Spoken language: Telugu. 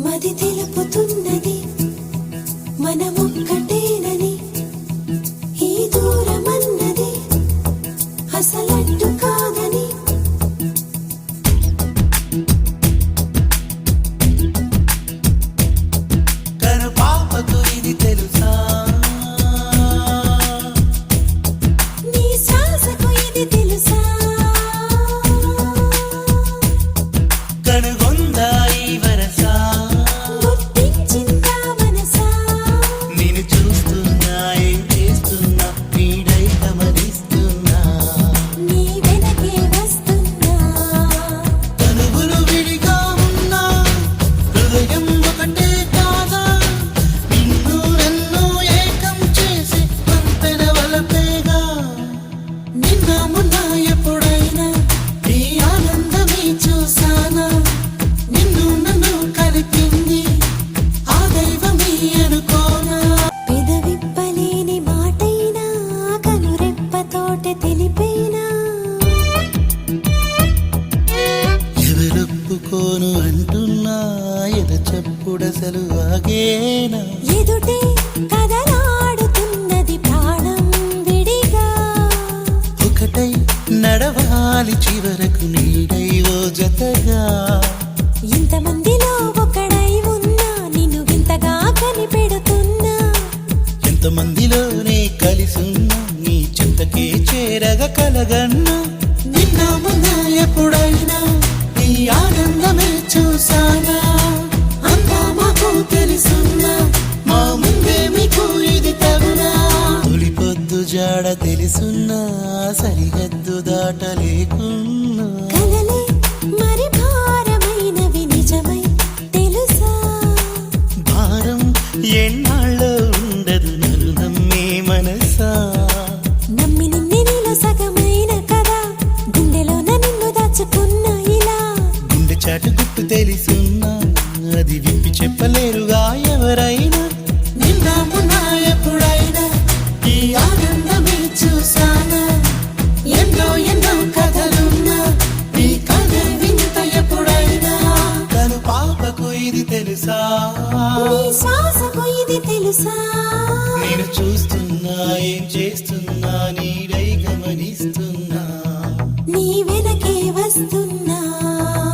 మది తెలుపుతున్నది మనమొక్కటేనని, ఈ దూరమన్నది అసలట్టు కాదని. కను పాపకు ఇది తెలుసా, నీ శ్వాసకు ఇది తెలుసా, కనుగొందా ఈ వరసా, గుర్తించిందా మనసా, నేను చూస్తున్నా ఏం చేస్తున్నా నీడై గమనిస్తున్నా, నీ వెనకే వస్తున్నా. తనువులు విడిగా ఉన్నా హృదయం ఒకటే కాదా, నిన్ను నన్ను ఏకం చేసి పంపెన వలపేగా. నిన్న మొన్న ఎప్పుడైనా నీ ఆనందమే చూసానా, నిన్ను నన్ను కలిపింది ఆ దైవమే అనుకోనా. పెదవిప్పలేని మాటైనా కనురెప్పతోటే తెలిపేనా, ఎవరొప్పుకోను అంటున్నా ఎద చెప్పుడసలు ఆగేనా. ఎదుటే కదలాడుతున్నది ప్రాణం విడిగా. ఒకటై నడవాలి చివరకు నీడై ఓ జతగా. ఇంతమందిలో ఒకడై ఉన్నా నిన్ను వింతగా కనిపెడుతున్నా. ఎంతమందిలోనే కలిసున్నా నీ చింతకే చేరగ కలగన్నా. నిన్న మొన్న ఎప్పుడైనా నీ ఆనందమే చూసానా, అంతా మాకు తెలుసున్నా మా ముందే మీకు ఇది తగునా. తొలి పొద్దు జాడ తెలుసున్నా సరిహద్దు దాటలేకున్నా. కలలే మరి భారమైనవి నిజమై తెలుసా, భారం ఎన్నాళ్ళో ఉండదు నన్ను నమ్మే మనసా. నమ్మి నిన్నే నీలో సగమైన కదా, గుండెలోన నిన్ను దాచుకున్నా ఇలా. గుండె చాటు గుట్టు తెలుసున్నా అది విప్పి చెప్పలేరుగా ఎవరైనా. నిన్న మొన్న ఎప్పుడైనా ఈ ఆనందమే చూసానా, ఎన్నో ఎన్నో కథలున్నా నీ కథే వింత ఎప్పుడైనా. తను పాపకు ఇది తెలుసా, నీ శ్వాసకు ఇది తెలుసా, నేను చూస్తున్నా ఏం చేస్తున్నా నీడై గమనిస్తున్నా.